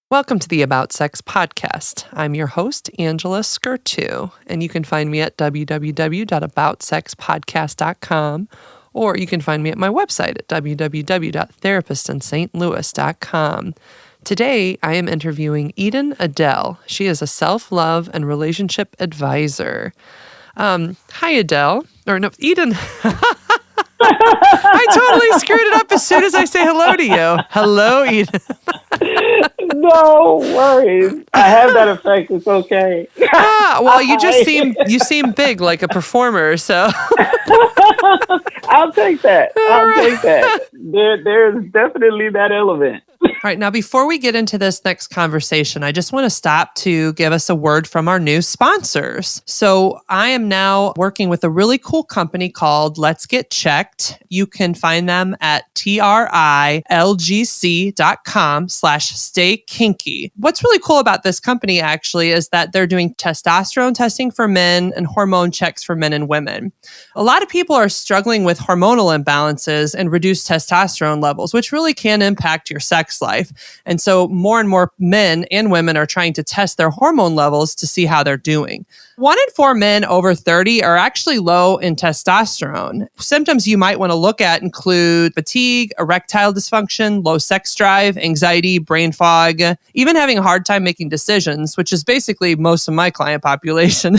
Welcome to the About Sex podcast. I'm your host, Angela Skirtu, and you can find me at www.aboutsexpodcast.com, or you can find me at my website at www.therapistintlouis.com. Today, I am interviewing Adele. She is a self-love and relationship advisor. Hi, Adele. Or no, Eden. I totally screwed it up as soon as I say hello to you. Hello, Eden. No worries. I have that effect. It's okay. Well, you seem big like a performer, so. I'll take that. Take that. There's definitely that element. All right. Now, before we get into this next conversation, I just want to stop to give us a word from our new sponsors. So I am now working with a really cool company called Let's Get Checked. You can find them at trilgc.com/staykinky. What's really cool about this company actually is that they're doing testosterone testing for men and hormone checks for men and women. A lot of people are struggling with hormonal imbalances and reduced testosterone levels, which really can impact your sex life. And so more and more men and women are trying to test their hormone levels to see how they're doing. 1 in 4 men over 30 are actually low in testosterone. Symptoms you might want to look at include fatigue, erectile dysfunction, low sex drive, anxiety, brain fog, even having a hard time making decisions, which is basically most of my client population.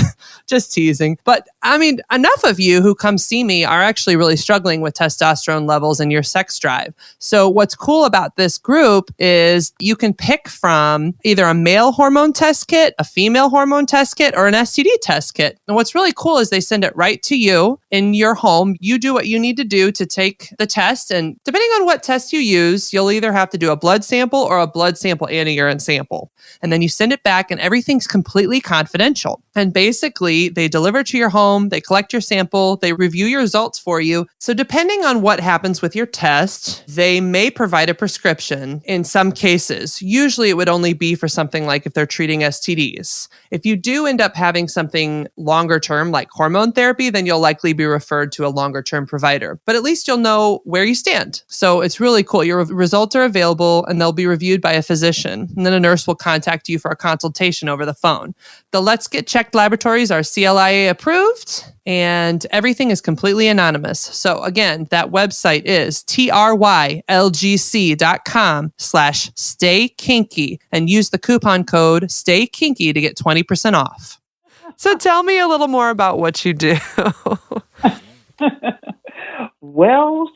Just teasing. But I mean, enough of you who come see me are actually really struggling with testosterone levels and your sex drive. So what's cool about this group is you can pick from either a male hormone test kit, a female hormone test kit, or an STD test kit. And what's really cool is they send it right to you in your home. You do what you need to do to take the test. And depending on what test you use, you'll either have to do a blood sample or a blood sample and a urine sample. And then you send it back and everything's completely confidential. And basically, they deliver it to your home, they collect your sample, they review your results for you. So depending on what happens with your test, they may provide a prescription in some cases. Usually it would only be for something like if they're treating STDs. If you do end up having something longer term like hormone therapy, then you'll likely be referred to a longer term provider. But at least you'll know where you stand. So it's really cool. Your results are available and they'll be reviewed by a physician. And then a nurse will contact you for a consultation over the phone. The Let's Get Checked laboratories are CLIA approved and everything is completely anonymous. So again, that website is trilgc.com/staykinky and use the coupon code STAYKINKY to get 20% off. So tell me a little more about what you do. Well,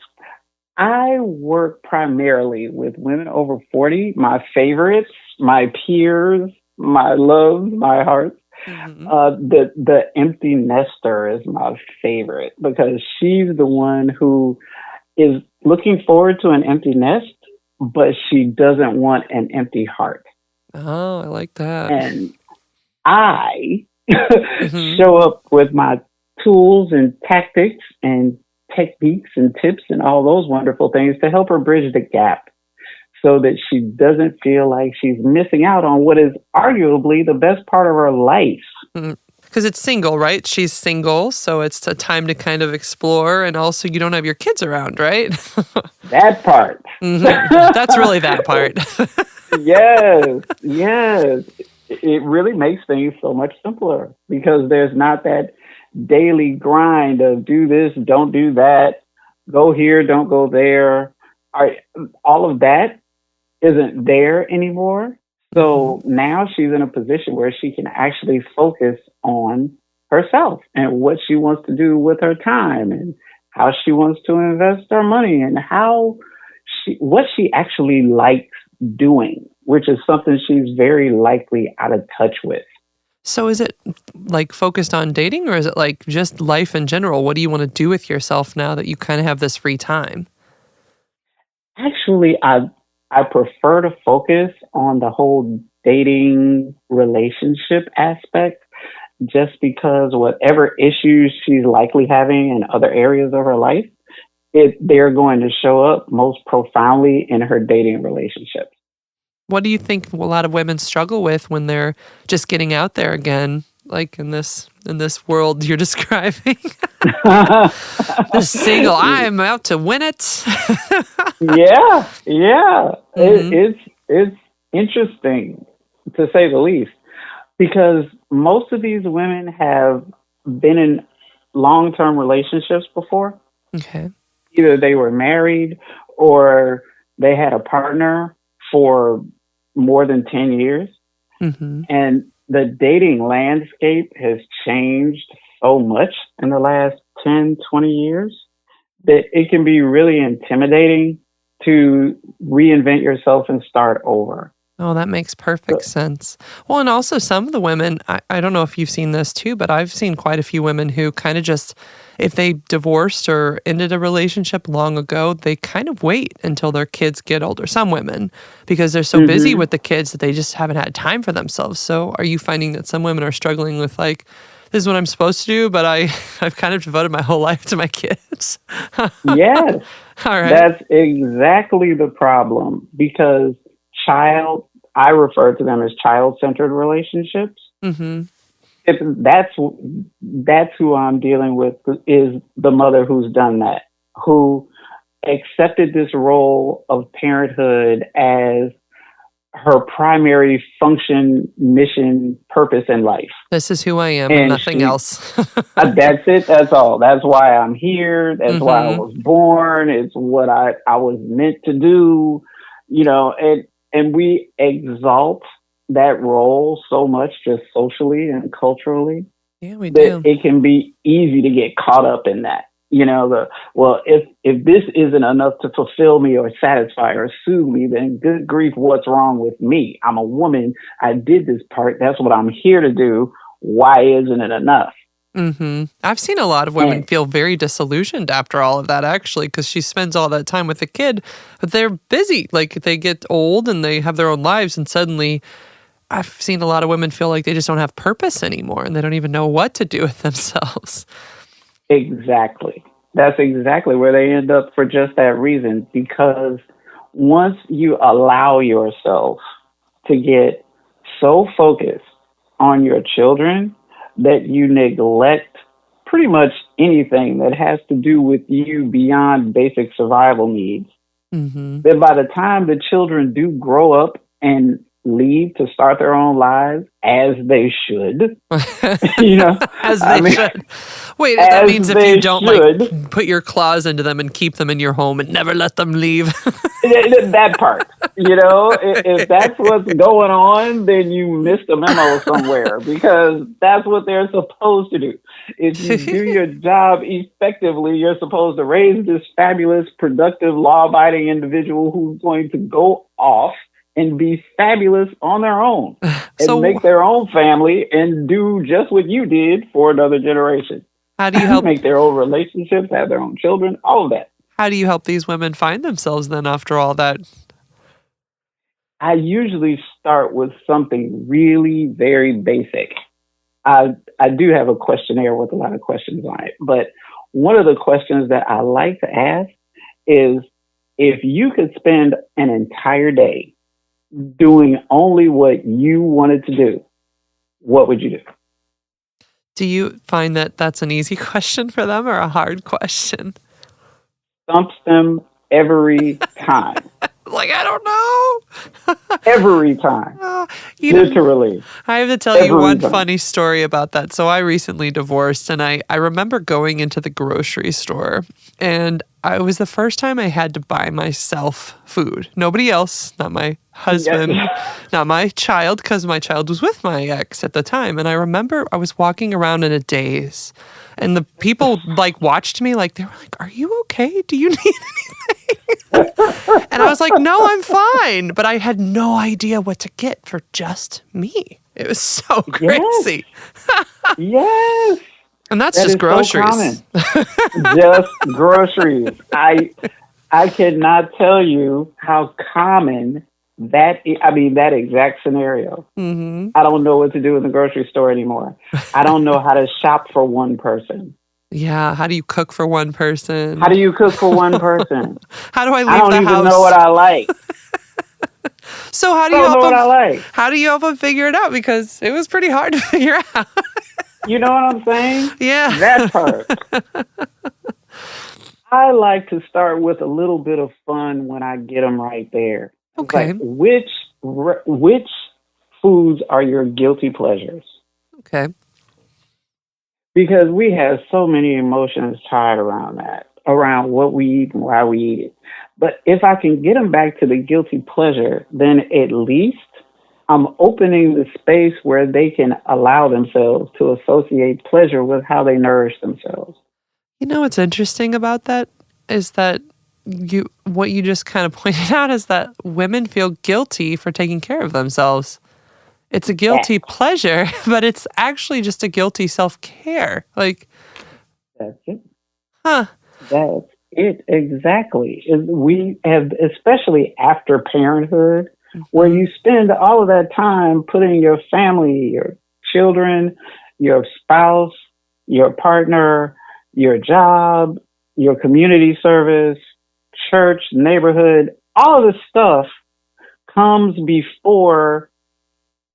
I work primarily with women over 40, my favorites, my peers, my loves, my hearts. Mm-hmm. The empty nester is my favorite because she's the one who is looking forward to an empty nest, but she doesn't want an empty heart. Oh, I like that. And I show up with my tools and tactics and techniques and tips and all those wonderful things to help her bridge the gap so that she doesn't feel like she's missing out on what is arguably the best part of her life. Because it's single, right? She's single, so it's a time to kind of explore, and also you don't have your kids around, right? That part. Mm-hmm. That's really that part. Yes. It really makes things so much simpler because there's not that daily grind of do this, don't do that, go here, don't go there. All of that isn't there anymore. So now she's in a position where she can actually focus on herself and what she wants to do with her time and how she wants to invest her money and what she actually likes doing, which is something she's very likely out of touch with. So is it like focused on dating or is it like just life in general? What do you want to do with yourself now that you kind of have this free time? Actually, I prefer to focus on the whole dating relationship aspect just because whatever issues she's likely having in other areas of her life, they're going to show up most profoundly in her dating relationships. What do you think a lot of women struggle with when they're just getting out there again, like in this world you're describing? The single, I'm out to win it. Yeah. Mm-hmm. It's interesting, to say the least, because most of these women have been in long term relationships before. Okay. Either they were married or they had a partner for more than 10 years. Mm-hmm. And the dating landscape has changed so much in the last 10, 20 years that it can be really intimidating to reinvent yourself and start over. Oh, that makes perfect So, sense. Well, and also some of the women, I don't know if you've seen this too, but I've seen quite a few women who kind of just, if they divorced or ended a relationship long ago, they kind of wait until their kids get older. Some women, because they're so busy mhm. with the kids that they just haven't had time for themselves. So are you finding that some women are struggling with like, this is what I'm supposed to do, but I've kind of devoted my whole life to my kids? Yes, All right. that's exactly the problem because child, I refer to them as child centered relationships. Mm-hmm. If that's who I'm dealing with, is the mother who's done that, who accepted this role of parenthood as her primary function, mission, purpose in life. This is who I am and And nothing she, else. that's it, that's all. That's why I'm here. That's why I Mm-hmm. was born. It's what I was meant to do, and we exalt that role so much just socially and culturally Yeah, we that do. it can be easy to get caught up in that. If this isn't enough to fulfill me or satisfy or soothe me, then good grief, what's wrong with me? I'm a woman. I did this part. That's what I'm here to do. Why isn't it enough? Mm-hmm. I've seen a lot of women And feel very disillusioned after all of that, actually, because she spends all that time with the kid, but they're busy. Like they get old and they have their own lives, and suddenly I've seen a lot of women feel like they just don't have purpose anymore and they don't even know what to do with themselves. exactly. That's exactly where they end up for just that reason. Because once you allow yourself to get so focused on your children that you neglect pretty much anything that has to do with you beyond basic survival needs, Mm-hmm. then by the time the children do grow up and leave to start their own lives, as they should, you know, As I they mean, should. Wait, that as means if you they don't like should, put your claws into them and keep them in your home and never let them leave. that part, if that's what's going on, then you missed a memo somewhere because that's what they're supposed to do. If you do your job effectively, you're supposed to raise this fabulous, productive, law abiding individual who's going to go off and be fabulous on their own and So, make their own family and do just what you did for another generation. how do you help? Make their own relationships, have their own children, all of that. How do you help these women find themselves then after all that? I usually start with something really very basic. I do have a questionnaire with a lot of questions on it, but one of the questions that I like to ask is if you could spend an entire day doing only what you wanted to do, what would you do? Do you find that that's an easy question for them or a hard question? Stumps them every time. Like, I don't know. Every time. Uh, you know, Literally. I have to tell you Every one time. funny story about that. So I recently divorced and I remember going into the grocery store and it was the first time I had to buy myself food. Nobody else, not my husband, not my child, because my child was with my ex at the time. And I remember I was walking around in a daze and the people like watched me like, they were like, are you okay? Do you need anything? And I was like, no, I'm fine. But I had no idea what to get for just me. It was so Yes. crazy. Yes. And that's That just is so groceries. common. Just groceries. I cannot tell you how common that exact scenario. Hmm. I don't know what to do in the grocery store anymore. I don't know how to shop for one person. Yeah. How do you cook for one How person? do you cook for one person? How do I I leave don't the even know what house? I like. So how do I you don't know help what them? I like. How do you help them figure it out? Because it was pretty hard to figure out. You know what I'm saying? Yeah. That part. I like to start with a little bit of fun when I get them right there. It's Okay. like, which foods are your guilty pleasures? Okay. Because we have so many emotions tied around that, around what we eat and why we eat it. But if I can get them back to the guilty pleasure, then at least I'm opening the space where they can allow themselves to associate pleasure with how they nourish themselves. You know what's interesting about that is that what you just kind of pointed out is that women feel guilty for taking care of themselves. It's a guilty Exactly. pleasure, but it's actually just a guilty self-care. Like, That's it. huh. That's it. Exactly. We have, especially after parenthood, where Hmm. you spend all of that time putting your family, your children, your spouse, your partner, your job, your community service, church, neighborhood, all of this stuff comes before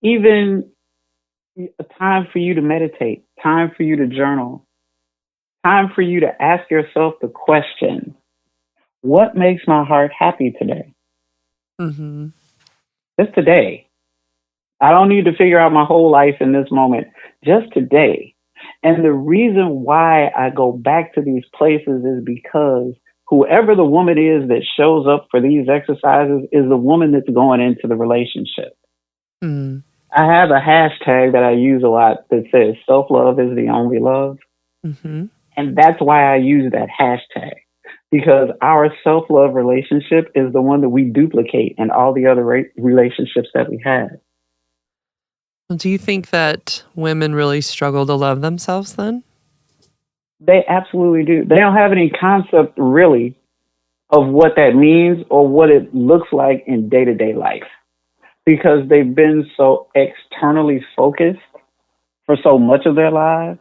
even a time for you to meditate, time for you to journal, time for you to ask yourself the question, what makes my heart happy today? Hmm. Just today. I don't need to figure out my whole life in this moment, just today. And the reason why I go back to these places is because whoever the woman is that shows up for these exercises is the woman that's going into the relationship. Mm. I have a hashtag that I use a lot that says self love is the only love. Hmm. And that's why I use that hashtag, because our self love relationship is the one that we duplicate in all the other relationships that we have. Well, do you think that women really struggle to love themselves then? They absolutely do. They don't have any concept really of what that means or what it looks like in day to day life because they've been so externally focused for so much of their lives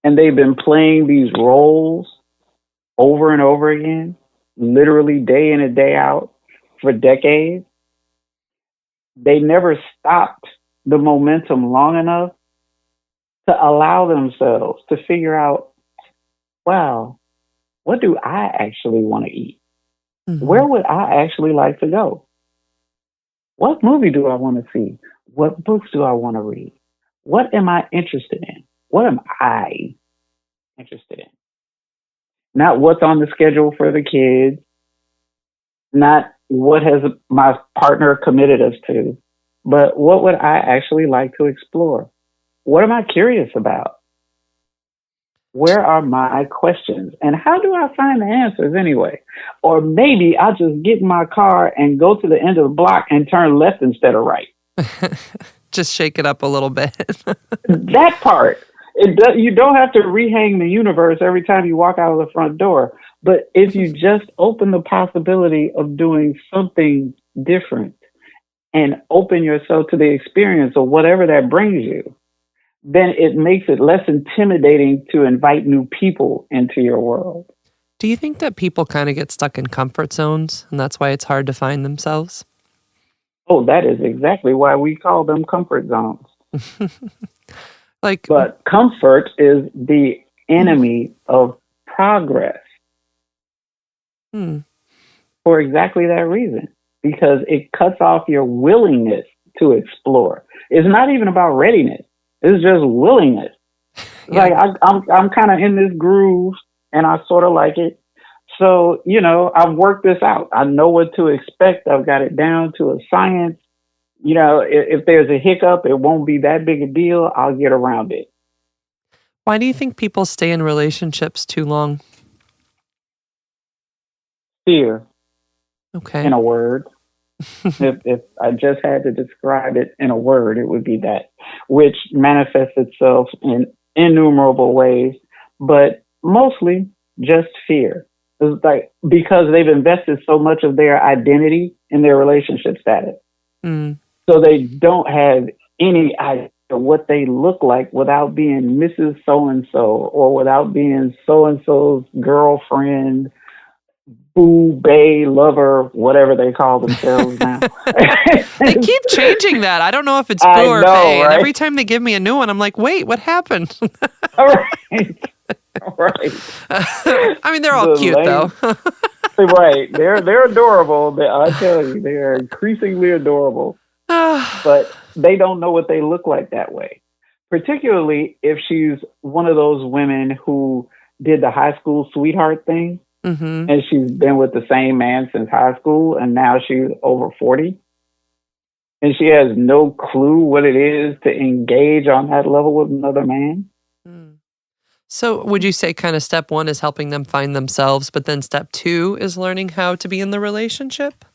and they've been playing these roles over and over again, literally day in and day out for decades. They never stopped the momentum long enough to allow themselves to figure out, wow, what do I actually want to eat? Hmm. Where would I actually like to go? What movie do I want to see? What books do I want to read? What am I interested in? What am I interested in? Not what's on the schedule for the kids, not what has my partner committed us to, but what would I actually like to explore? What am I curious about? Where are my questions? And how do I find the answers anyway? Or maybe I'll just get in my car and go to the end of the block and turn left instead of right. Just shake it up a little bit. That part. You don't have to rehang the universe every time you walk out of the front door. But if you just open the possibility of doing something different and open yourself to the experience of whatever that brings you, then it makes it less intimidating to invite new people into your world. Do you think that people kind of get stuck in comfort zones and that's why it's hard to find themselves? Oh, that is exactly why we call them comfort zones. Like, But comfort is the enemy of progress hmm, for exactly that reason, because it cuts off your willingness to explore. It's not even about readiness. It's just willingness. yeah. Like I'm kind of in this groove and I sort of like it. So, I've worked this out. I know what to expect. I've got it down to a science. If there's a hiccup, it won't be that big a deal. I'll get around it. Why do you think people stay in relationships too long? Fear, Okay. in a word. If I just had to describe it in a word, it would be that, which manifests itself in innumerable ways, but mostly just fear. It's like because they've invested so much of their identity in their relationship status. Mm. So they don't have any idea what they look like without being Mrs. So and so or without being so and so's girlfriend, boo, bae, lover, whatever they call themselves now. They keep changing that. I don't know if it's boo I or know, bae. And right? every time they give me a new one, I'm like, wait, what happened? All right. All right. I mean, they're all The cute though. Right. They're adorable. I tell you, they're increasingly adorable. But they don't know what they look like that way. Particularly if she's one of those women who did the high school sweetheart thing, Mm-hmm. and she's been with the same man since high school, and now she's over 40, and she has no clue what it is to engage on that level with another man. Mm. So would you say kind of step one is helping them find themselves, but then step two is learning how to be in the relationship?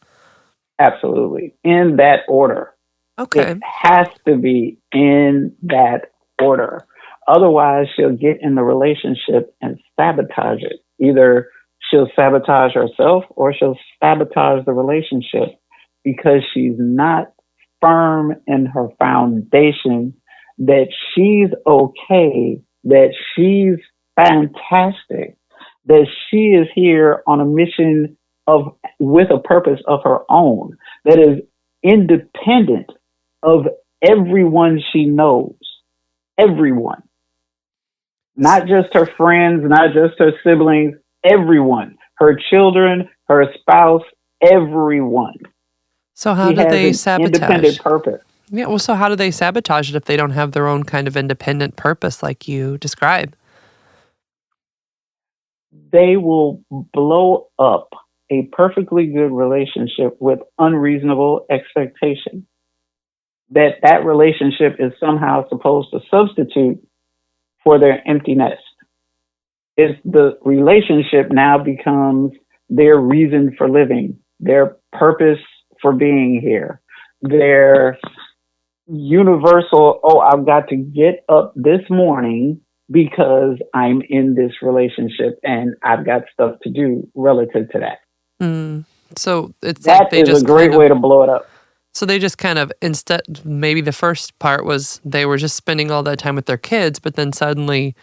Absolutely. In that order. Okay. It has to be in that order. Otherwise, she'll get in the relationship and sabotage it. Either she'll sabotage herself or she'll sabotage the relationship because she's not firm in her foundation that she's okay, that she's fantastic, that she is here on a mission of with a purpose of her own that is independent of everyone she knows. Everyone. Not just her friends, not just her siblings, everyone. Her children, her spouse, everyone. So how She do has they an sabotage? independent purpose. Yeah, well, so how do they sabotage it if they don't have their own kind of independent purpose like you describe? They will blow up a perfectly good relationship with unreasonable expectation. That relationship is somehow supposed to substitute for their empty nest. If the relationship now becomes their reason for living, their purpose for being here, their universal, oh, I've got to get up this morning because I'm in this relationship and I've got stuff to do relative to that. Mm. So it's That like they is just a great kind of, way to blow it up. so they just kind of, instead, maybe the first part was they were just spending all that time with their kids, but then suddenly,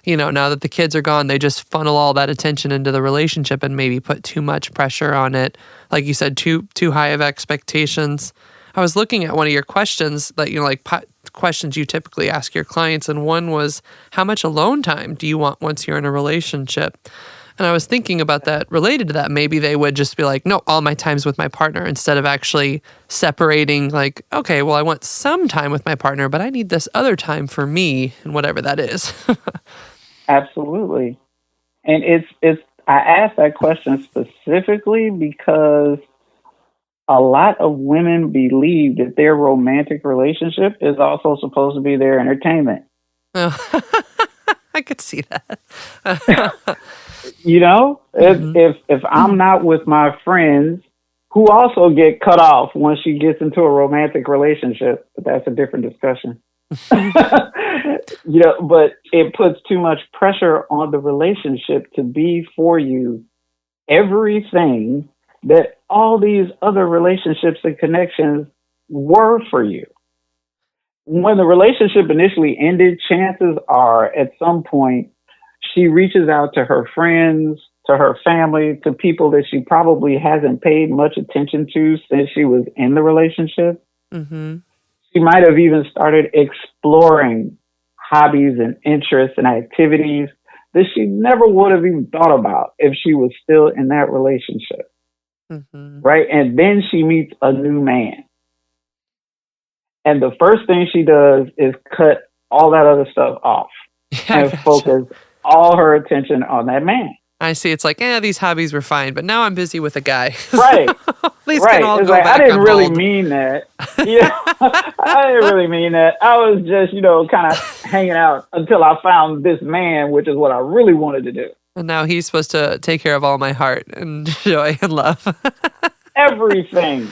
now that the kids are gone, they just funnel all that attention into the relationship and maybe put too much pressure on it. Like you said, too high of expectations. I was looking at one of your questions that, questions you typically ask your clients, and one was, how much alone time do you want once you're in a relationship? And I was thinking about that related to that. Maybe they would just be like, no, all my time's with my partner, instead of actually separating, like, okay, well, I want some time with my partner, but I need this other time for me, and whatever that is. Absolutely. And I asked that question specifically because a lot of women believe that their romantic relationship is also supposed to be their entertainment. Oh, I could see that. If I'm not with my friends who also get cut off once she gets into a romantic relationship, but that's a different discussion. But it puts too much pressure on the relationship to be for you everything that all these other relationships and connections were for you. When the relationship initially ended, chances are at some point she reaches out to her friends, to her family, to people that she probably hasn't paid much attention to since she was in the relationship. Mm-hmm. She might have even started exploring hobbies and interests and activities that she never would have even thought about if she was still in that relationship. Mm-hmm. Right? And then she meets a new man. And the first thing she does is cut all that other stuff off and focus all her attention on that man. I see. It's like, these hobbies were fine, but now I'm busy with a guy. Right. These right. can all it's go like, back I didn't on really hold. mean that. I didn't really mean that. I was just, kind of hanging out until I found this man, which is what I really wanted to do. And now he's supposed to take care of all my heart and joy and love. Everything.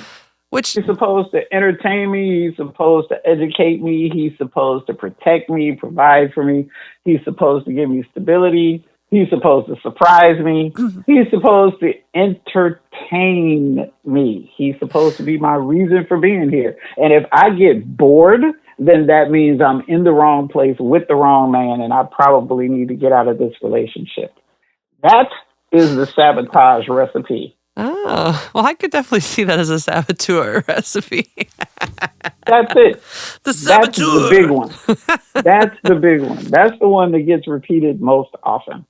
Which he's supposed to entertain me. He's supposed to educate me. He's supposed to protect me, provide for me. He's supposed to give me stability. He's supposed to surprise me. He's supposed to entertain me. He's supposed to be my reason for being here. And if I get bored, then that means I'm in the wrong place with the wrong man, and I probably need to get out of this relationship. That is the sabotage recipe. Oh, well, I could definitely see that as a saboteur recipe. That's it. The saboteur. That's the big one. That's the big one. That's the one that gets repeated most often.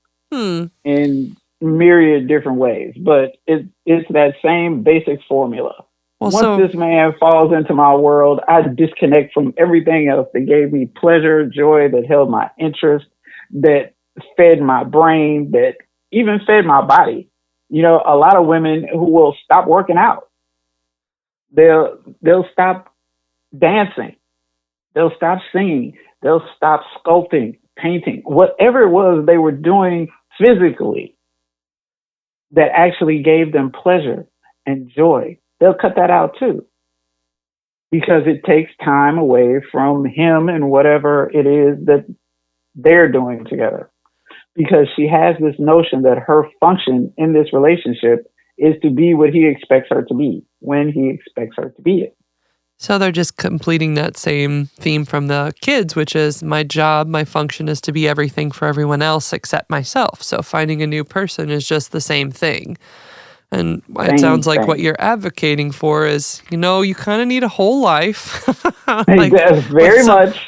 In myriad different ways, but it's that same basic formula. Well, Once so this man falls into my world, I disconnect from everything else that gave me pleasure, joy, that held my interest, that fed my brain, that even fed my body. A lot of women who will stop working out, they'll stop dancing, they'll stop singing, they'll stop sculpting, painting, whatever it was they were doing physically that actually gave them pleasure and joy. They'll cut that out too, because it takes time away from him and whatever it is that they're doing together. Because she has this notion that her function in this relationship is to be what he expects her to be when he expects her to be it. So they're just completing that same theme from the kids, which is my job, my function is to be everything for everyone else except myself. So finding a new person is just the same thing. And it sounds like what you're advocating for is, you kind of need a whole life. Like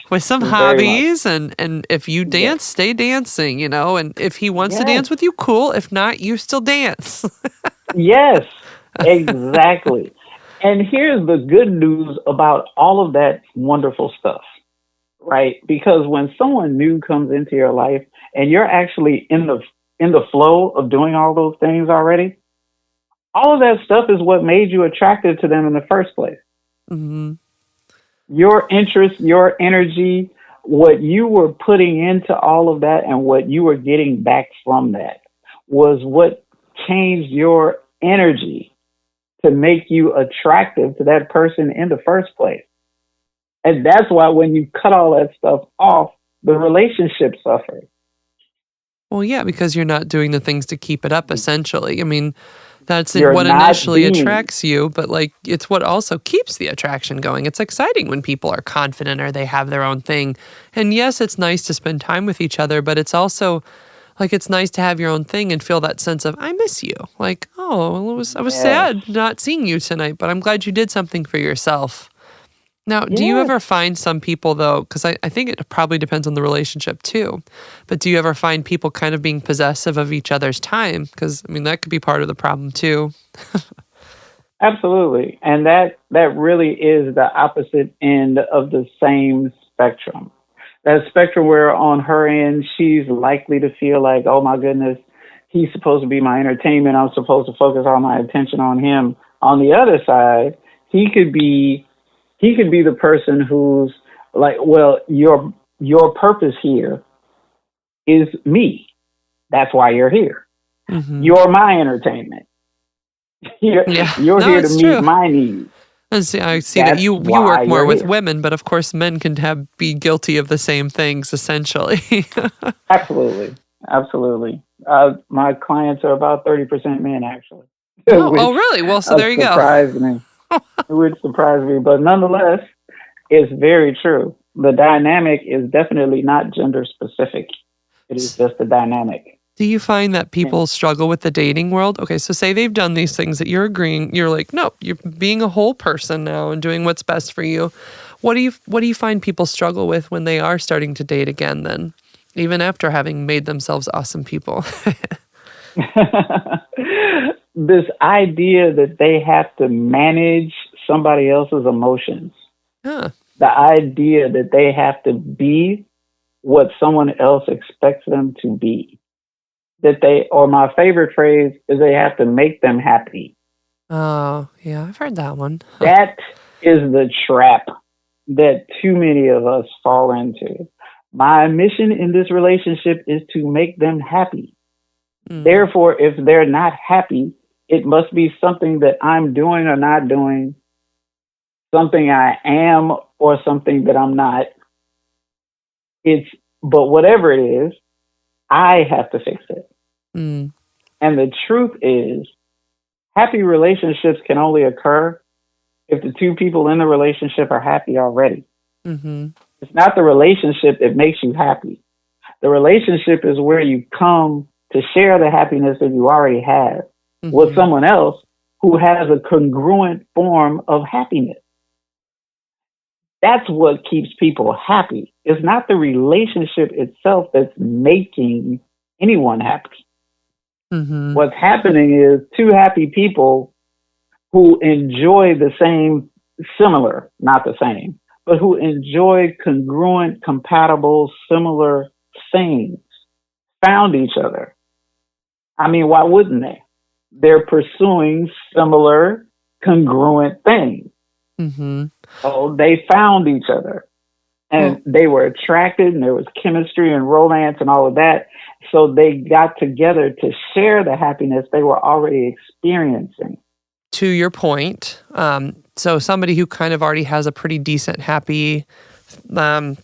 with some hobbies. And if you dance, stay dancing, and if he wants to dance with you, cool. If not, you still dance. Yes, exactly. And here's the good news about all of that wonderful stuff, right? Because when someone new comes into your life and you're actually in the flow of doing all those things already, all of that stuff is what made you attracted to them in the first place. Mm-hmm. Your interest, your energy, what you were putting into all of that and what you were getting back from that was what changed your energy to make you attractive to that person in the first place. And that's why when you cut all that stuff off, the relationship suffers. Well, yeah, because you're not doing the things to keep it up, essentially. I mean, that's You're what not initially being. attracts you, but it's what also keeps the attraction going. It's exciting when people are confident or they have their own thing. And yes, it's nice to spend time with each other, but it's also it's nice to have your own thing and feel that sense of, I miss you. I was sad not seeing you tonight, but I'm glad you did something for yourself. Now, do you ever find some people, though, because I think it probably depends on the relationship too, but do you ever find people kind of being possessive of each other's time? Because, that could be part of the problem too. Absolutely. And that really is the opposite end of the same spectrum. That spectrum where on her end, she's likely to feel like, oh my goodness, he's supposed to be my entertainment. I'm supposed to focus all my attention on him. On the other side, he could be the person who's like, well, your purpose here is me. That's why you're here. Mm-hmm. You're my entertainment. You're here to meet my needs. I see that you work more with women, but of course men can be guilty of the same things, essentially. Absolutely. My clients are about 30% men, actually. Oh, really? Well, so there you go. It would surprise me, but nonetheless, it's very true. The dynamic is definitely not gender specific. It is just a dynamic. Do you find that people struggle with the dating world? Okay, so say they've done these things that you're agreeing, you're like, no, you're being a whole person now and doing what's best for you. What do you find people struggle with when they are starting to date again then, even after having made themselves awesome people? This idea that they have to manage somebody else's emotions. Huh. The idea that they have to be what someone else expects them to be. Or my favorite phrase is they have to make them happy. Oh, yeah, I've heard that one. That is the trap that too many of us fall into. My mission in this relationship is to make them happy. Therefore, if they're not happy, it must be something that I'm doing or not doing, something I am or something that I'm not. But whatever it is, I have to fix it. And the truth is, happy relationships can only occur if the two people in the relationship are happy already. Mm-hmm. It's not the relationship that makes you happy. The relationship is where you come to share the happiness that you already have with someone else who has a congruent form of happiness. That's what keeps people happy. It's not the relationship itself that's making anyone happy. Mm-hmm. What's happening is two happy people who enjoy the same, similar, not the same, but who enjoy congruent, compatible, similar things found each other. I mean, why wouldn't they? They're pursuing similar, congruent things. Mm-hmm. So they found each other and Well, they were attracted and there was chemistry and romance and all of that. So they got together to share the happiness they were already experiencing. to your point, so somebody who kind of already has a pretty decent, happy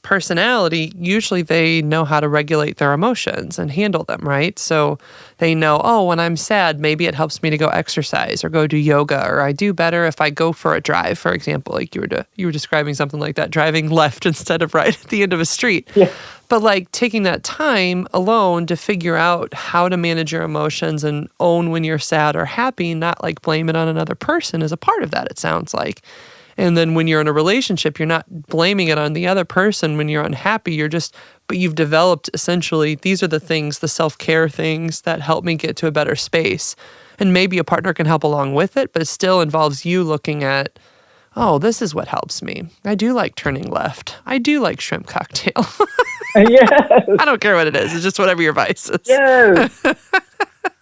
personality, usually they know how to regulate their emotions and handle them, right? So they know, oh, when I'm sad, maybe it helps me to go exercise or go do yoga, or I do better if I go for a drive, for example, like you were describing something like that, driving left instead of right at the end of a street. Yeah. But like taking that time alone to figure out how to manage your emotions and own when you're sad or happy, not like blame it on another person, is a part of that, it sounds like. And then when you're in a relationship, you're not blaming it on the other person when you're unhappy. But you've developed essentially, these are the things, the self-care things that help me get to a better space. And maybe a partner can help along with it, but it still involves you looking at, oh, this is what helps me. I do like turning left. I do like shrimp cocktail. Yes. I don't care what it is. It's just whatever your vice is. Yes.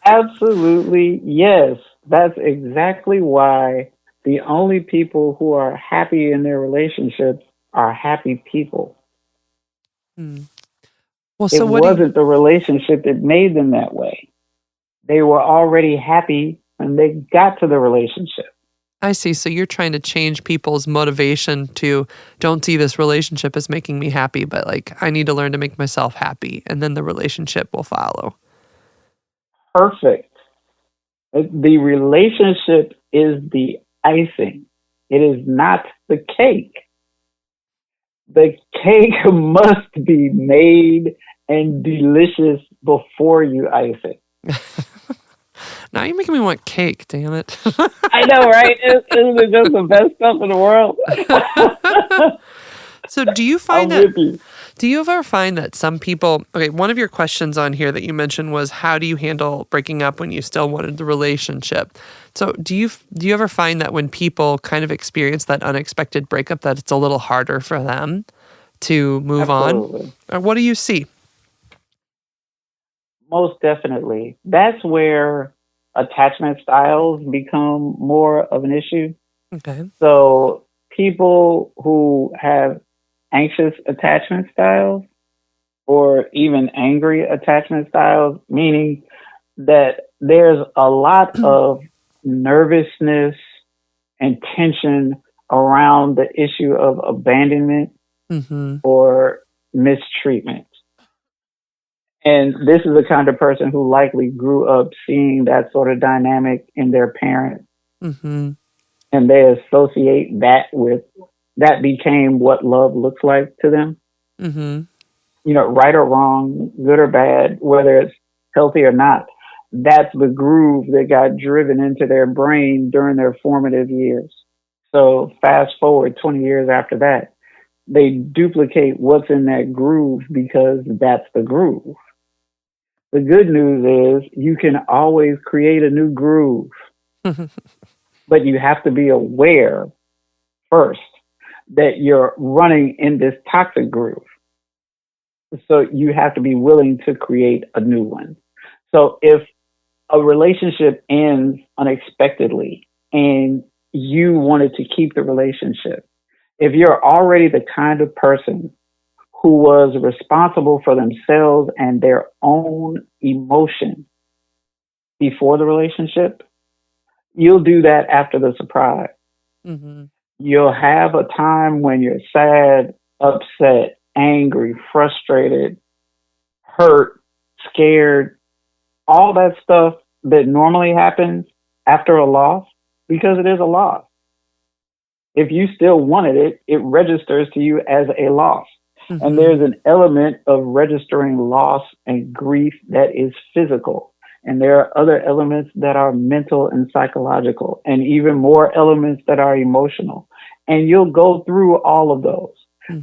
Absolutely. Yes. That's exactly why the only people who are happy in their relationships are happy people. Hmm. Well, It so what do you, wasn't the relationship that made them that way. They were already happy when they got to the relationship. I see. So you're trying to change people's motivation to don't see this relationship as making me happy, but like I need to learn to make myself happy, and then the relationship will follow. Perfect. The relationship is the icing. It is not the cake. The cake must be made and delicious before you ice it. Now you're making me want cake, damn it. I know, right? Isn't it just the best stuff in the world? So do you find I'm that with you. do you ever find that some people, okay, one of your questions on here that you mentioned was how do you handle breaking up when you still wanted the relationship? So do you ever find that when people kind of experience that unexpected breakup that it's a little harder for them to move on? Absolutely. Or what do you see? Most definitely. That's where attachment styles become more of an issue. Okay. So people who have anxious attachment styles or even angry attachment styles, meaning that there's a lot of nervousness and tension around the issue of abandonment Mm-hmm. or mistreatment. And this is the kind of person who likely grew up seeing that sort of dynamic in their parents, Mm-hmm. and they associate that with that became what love looks like to them. Mm-hmm. You know, right or wrong, good or bad, whether it's healthy or not. That's the groove that got driven into their brain during their formative years. So fast forward 20 years after that, they duplicate what's in that groove because that's the groove. The good news is you can always create a new groove, but you have to be aware first that you're running in this toxic groove. So you have to be willing to create a new one. So if a relationship ends unexpectedly and you wanted to keep the relationship, if you're already the kind of person who was responsible for themselves and their own emotion before the relationship, you'll do that after the surprise. Mm-hmm. You'll have a time when you're sad, upset, angry, frustrated, hurt, scared, all that stuff that normally happens after a loss because it is a loss. If you still wanted it, it registers to you as a loss. And Mm-hmm. there's an element of registering loss and grief that is physical. And there are other elements that are mental and psychological, and even more elements that are emotional. And you'll go through all of those.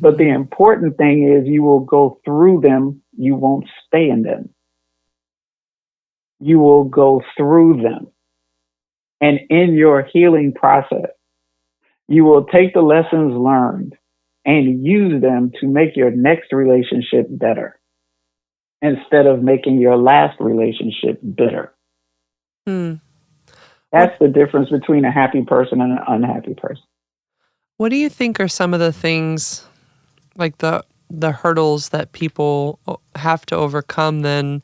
But the Mm-hmm. important thing is you will go through them, you won't stay in them. You will go through them. And in your healing process, you will take the lessons learned and use them to make your next relationship better instead of making your last relationship bitter. Hmm. That's the difference between a happy person and an unhappy person. What do you think are some of the things, like the hurdles that people have to overcome then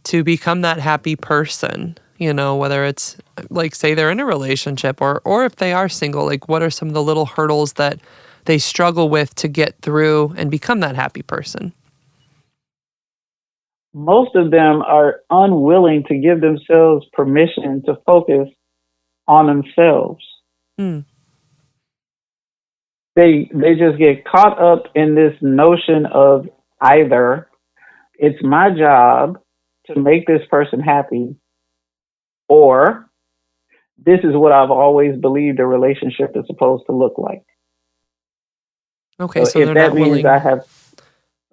to become that happy person? Whether it's like, say they're in a relationship, or if they are single, like what are some of the little hurdles that they struggle with to get through and become that happy person? Most of them are unwilling to give themselves permission to focus on themselves. Hmm. They just get caught up in this notion of either it's my job to make this person happy, or this is what I've always believed a relationship is supposed to look like. Okay, So so if they're that not means willing.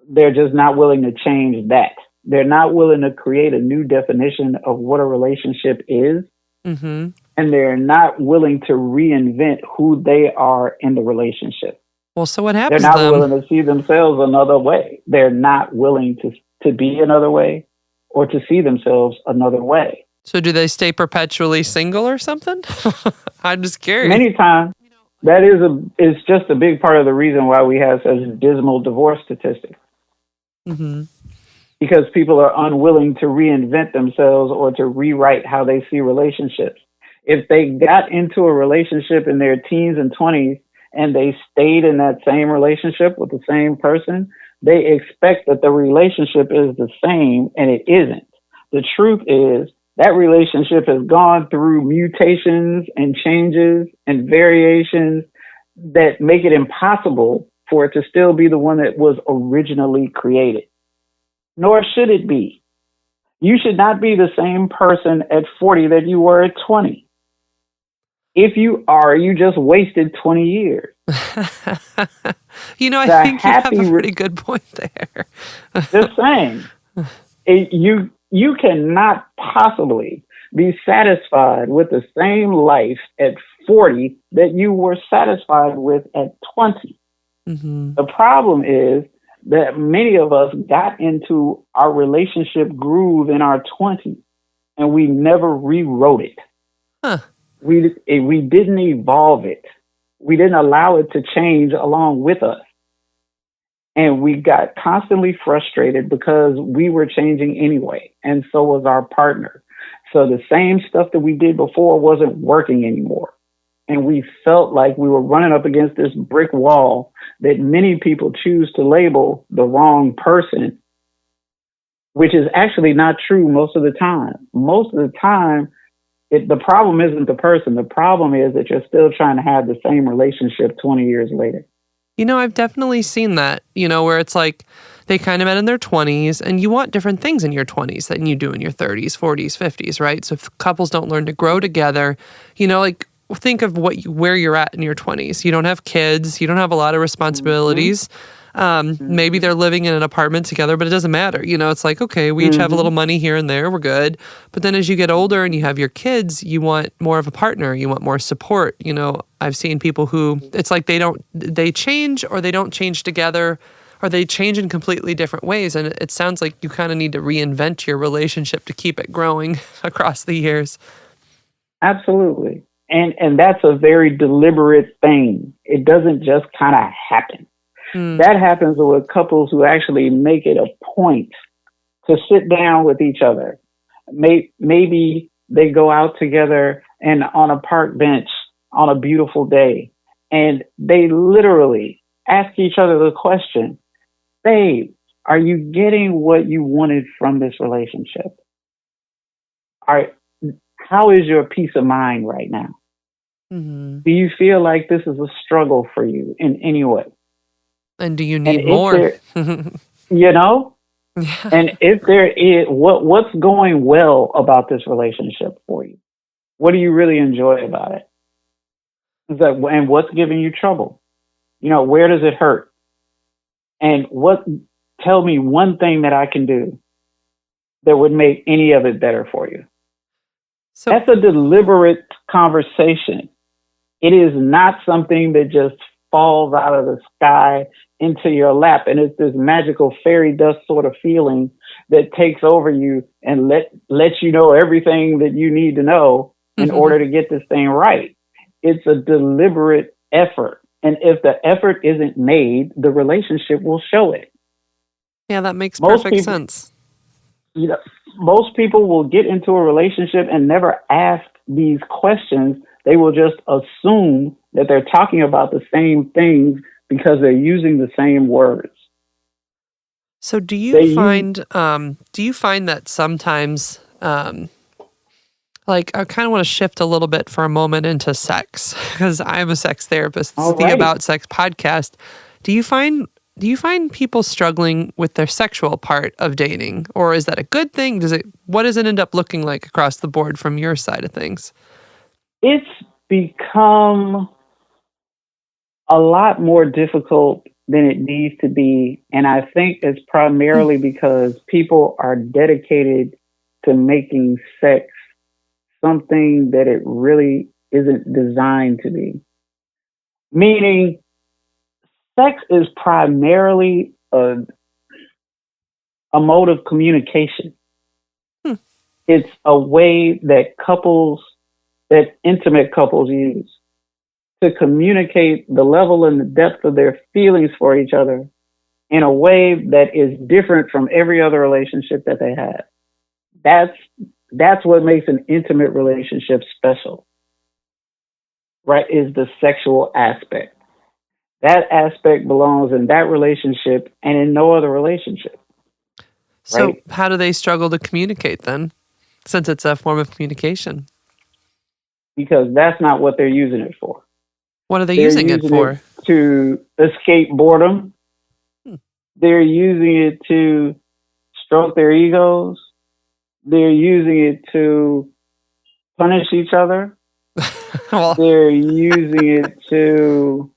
they're just not willing to change that. They're not willing to create a new definition of what a relationship is, Mm-hmm. and they're not willing to reinvent who they are in the relationship. Well, so what They're happens not then? willing to see themselves another way. They're not willing to be another way or to see themselves another way. So do they stay perpetually single or something? I'm just curious. Many times that is just a big part of the reason why we have such dismal divorce statistics, Mm-hmm. because people are unwilling to reinvent themselves or to rewrite how they see relationships. If they got into a relationship in their teens and 20s and they stayed in that same relationship with the same person, they expect that the relationship is the same, and it isn't. The truth is that relationship has gone through mutations and changes and variations that make it impossible for it to still be the one that was originally created. Nor should it be. You should not be the same person at 40 that you were at 20. If you are, you just wasted 20 years. I The think you have happy, a pretty good point there. just saying, you cannot possibly be satisfied with the same life at 40 that you were satisfied with at 20. Mm-hmm. The problem is that many of us got into our relationship groove in our 20s and we never rewrote it. Huh. We didn't evolve it. We didn't allow it to change along with us. And we got constantly frustrated because we were changing anyway. And so was our partner. So the same stuff that we did before wasn't working anymore. And we felt like we were running up against this brick wall that many people choose to label the wrong person, which is actually not true most of the time. Most of the time, the problem isn't the person. The problem is that you're still trying to have the same relationship 20 years later. I've definitely seen that, where it's like they kind of met in their 20s, and you want different things in your 20s than you do in your 30s, 40s, 50s, right? So if couples don't learn to grow together, like think of where you're at in your 20s. You don't have kids, you don't have a lot of responsibilities. Maybe they're living in an apartment together, but it doesn't matter. It's like, okay, we each have a little money here and there, we're good. But then as you get older and you have your kids, you want more of a partner, you want more support. I've seen people who it's like they change, or they don't change together, or they change in completely different ways. And it sounds like you kind of need to reinvent your relationship to keep it growing across the years. Absolutely. And that's a very deliberate thing. It doesn't just kind of happen. That happens with couples who actually make it a point to sit down with each other. Maybe they go out together and on a park bench on a beautiful day, and they literally ask each other the question, babe, are you getting what you wanted from this relationship? How is your peace of mind right now? Mm-hmm. Do you feel like this is a struggle for you in any way? And do you And need if more? Yeah. And if there is, what's going well about this relationship for you? What do you really enjoy about it? And what's giving you trouble? Where does it hurt? And tell me one thing that I can do that would make any of it better for you. So, That's a deliberate conversation. It is not something that just falls out of the sky into your lap and it's this magical fairy dust sort of feeling that takes over you and lets you know everything that you need to know in order to get this thing right. It's a deliberate effort. And if the effort isn't made, the relationship will show it. yeah, that makes Most perfect people, sense. you know, most people will get into a relationship and never ask these questions. They will just assume that they're talking about the same things because they're using the same words. So do They you use find that sometimes like I kind of want to shift a little bit for a moment into sex because I'm a sex therapist. This all is the right. About Sex podcast. Do you find people struggling with their sexual part of dating, or is that a good thing? What does it end up looking like across the board from your side of things? It's become a lot more difficult than it needs to be. And I think it's primarily because people are dedicated to making sex something that it really isn't designed to be. Meaning, sex is primarily a mode of communication. Hmm. It's a way that intimate couples use to communicate the level and the depth of their feelings for each other in a way that is different from every other relationship that they have. That's what makes an intimate relationship special, right? Is the sexual aspect. That aspect belongs in that relationship and in no other relationship, So right? how do they struggle to communicate then, since it's a form of communication? Because that's not what they're using it for. What are they They're using it using it for? to escape boredom. Hmm. They're using it to stroke their egos. They're using it to punish each other. Well, They're using it to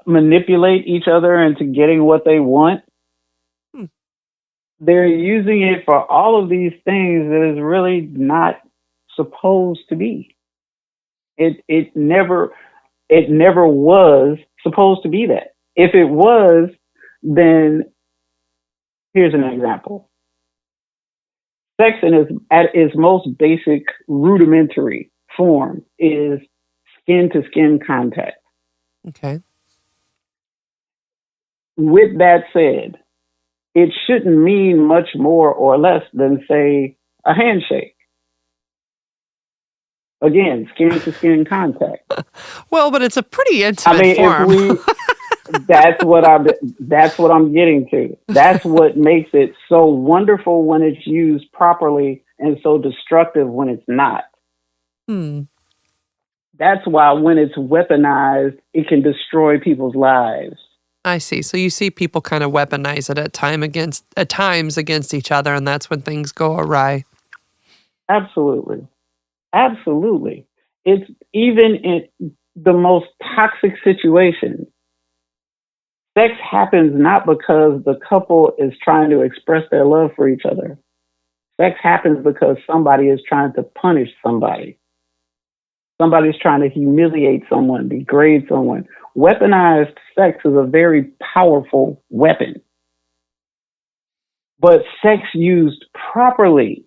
manipulate each other into getting what they want. hmm. They're using it for all of these things that is really not supposed to be. It never was supposed to be that. If it was, then here's an example. Sex at its most basic rudimentary form is skin to skin contact. Okay. With that said, it shouldn't mean much more or less than, say, a handshake. Again, skin to skin contact. Well, but it's a pretty I intimate mean, if form. we that's what I'm getting to. That's what makes it so wonderful when it's used properly and so destructive when it's not. Hmm. That's why when it's weaponized, it can destroy people's lives. I see. So you see people kind of weaponize it at times against each other, and that's when things go awry. Absolutely. Absolutely. It's even in the most toxic situations. Sex happens not because the couple is trying to express their love for each other. Sex happens because somebody is trying to punish somebody. Somebody's trying to humiliate someone, degrade someone. Weaponized sex is a very powerful weapon. But sex used properly,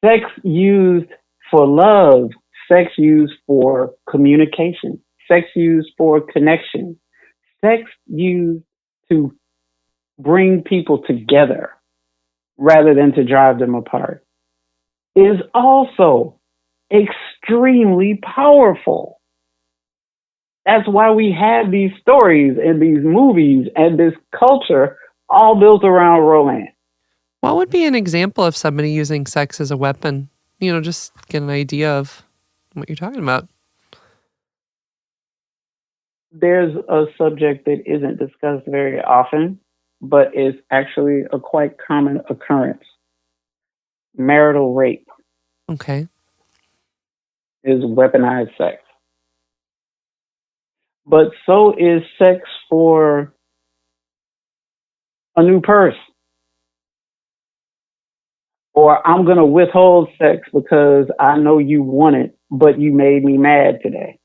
sex used for love, sex used for communication, sex used for connection, sex used to bring people together rather than to drive them apart is also extremely powerful. That's why we have these stories and these movies and this culture all built around romance. What would be an example of somebody using sex as a weapon? Just get an idea of what you're talking about. There's a subject that isn't discussed very often, but is actually a quite common occurrence. Marital rape Okay. is weaponized sex. But so is sex for a new purse. Or I'm going to withhold sex because I know you want it, but you made me mad today.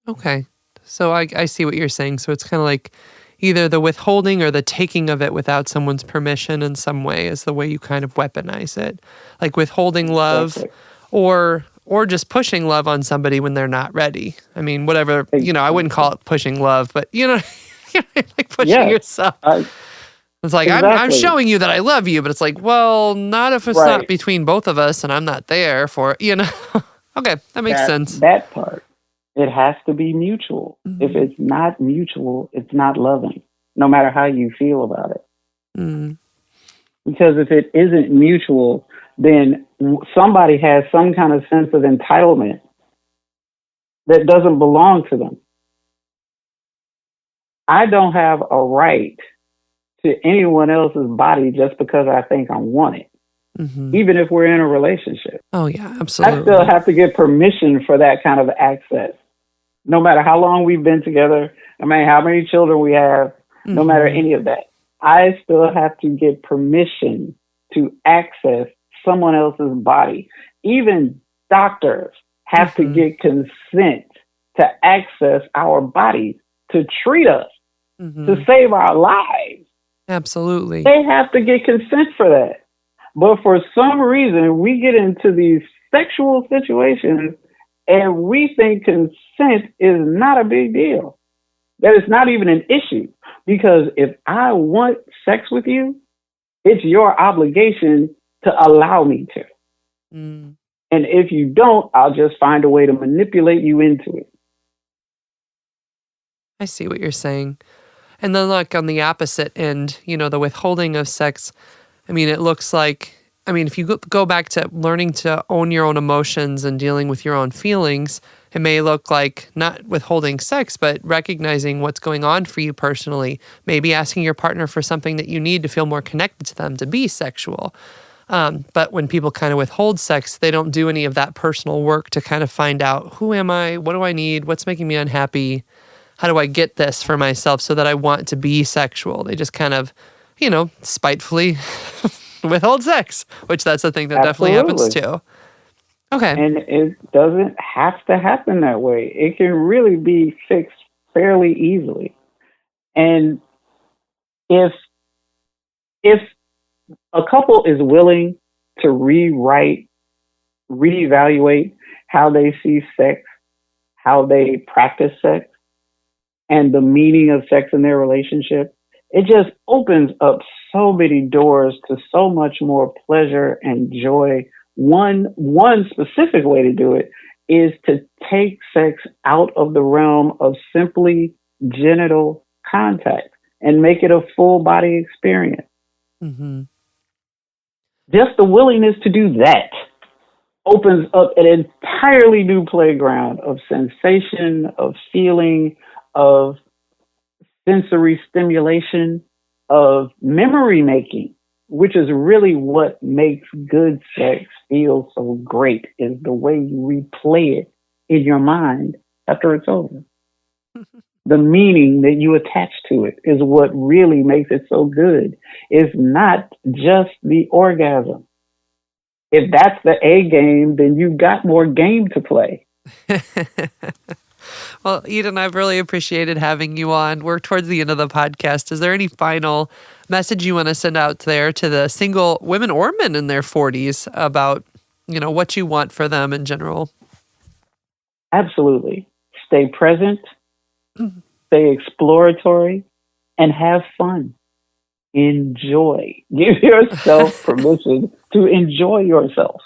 Okay. So I see what you're saying. So it's kind of like either the withholding or the taking of it without someone's permission in some way is the way you kind of weaponize it. Like withholding love or just pushing love on somebody when they're not ready. I mean, whatever, I wouldn't call it pushing love, but like pushing yourself. It's like, I'm showing you that I love you, but it's like, well, not if it's not between both of us and I'm not there for it, Okay, that makes sense. That part. It has to be mutual. Mm-hmm. If it's not mutual, it's not loving, no matter how you feel about it. Mm. Because if it isn't mutual, then somebody has some kind of sense of entitlement that doesn't belong to them. I don't have a right to anyone else's body just because I think I want it, even if we're in a relationship. Oh, yeah, absolutely. I still have to get permission for that kind of access. No matter how long we've been together, no matter how many children we have, no matter any of that, I still have to get permission to access someone else's body. Even doctors have to get consent to access our bodies, to treat us, to save our lives. Absolutely. They have to get consent for that. But for some reason, we get into these sexual situations and we think consent is not a big deal. That it's not even an issue. Because if I want sex with you, it's your obligation to allow me to. Mm. And if you don't, I'll just find a way to manipulate you into it. I see what you're saying. And then like on the opposite end, the withholding of sex, it looks like, if you go back to learning to own your own emotions and dealing with your own feelings, it may look like not withholding sex, but recognizing what's going on for you personally, maybe asking your partner for something that you need to feel more connected to them, to be sexual. But when people kind of withhold sex, they don't do any of that personal work to kind of find out, who am I? What do I need? What's making me unhappy? How do I get this for myself so that I want to be sexual? They just kind of, spitefully withhold sex, which that's a thing that definitely happens too. Okay. And it doesn't have to happen that way. It can really be fixed fairly easily. And if a couple is willing to rewrite, reevaluate how they see sex, how they practice sex, and the meaning of sex in their relationship, it just opens up so many doors to so much more pleasure and joy. One specific way to do it is to take sex out of the realm of simply genital contact and make it a full body experience. Mm-hmm. Just the willingness to do that opens up an entirely new playground of sensation, of feeling, of sensory stimulation, of memory making, which is really what makes good sex feel so great, is the way you replay it in your mind after it's over. The meaning that you attach to it is what really makes it so good. It's not just the orgasm. If that's the A game, then you've got more game to play. Well, Eden, I've really appreciated having you on. We're towards the end of the podcast. Is there any final message you want to send out there to the single women or men in their 40s about, what you want for them in general? Absolutely. Stay present, stay exploratory, and have fun. Enjoy. Give yourself permission to enjoy yourself.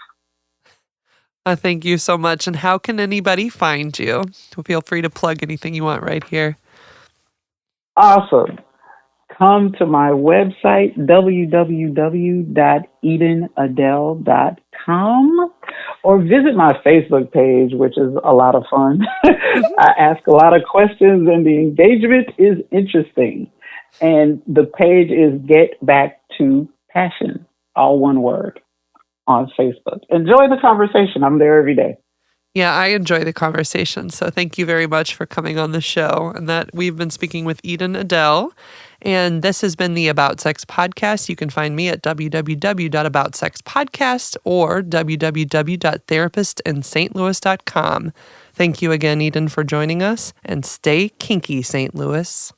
Thank you so much. And how can anybody find you? Feel free to plug anything you want right here. Awesome. Come to my website, www.edenadele.com, or visit my Facebook page, which is a lot of fun. I ask a lot of questions and the engagement is interesting. And the page is Get Back to Passion, all one word, on Facebook. Enjoy the conversation. I'm there every day. Yeah, I enjoy the conversation. So thank you very much for coming on the show. And that we've been speaking with Eden Adele. And this has been the About Sex podcast. You can find me at www.aboutsexpodcast or www.therapistintstlouis.com. Thank you again, Eden, for joining us, and stay kinky, St. Louis.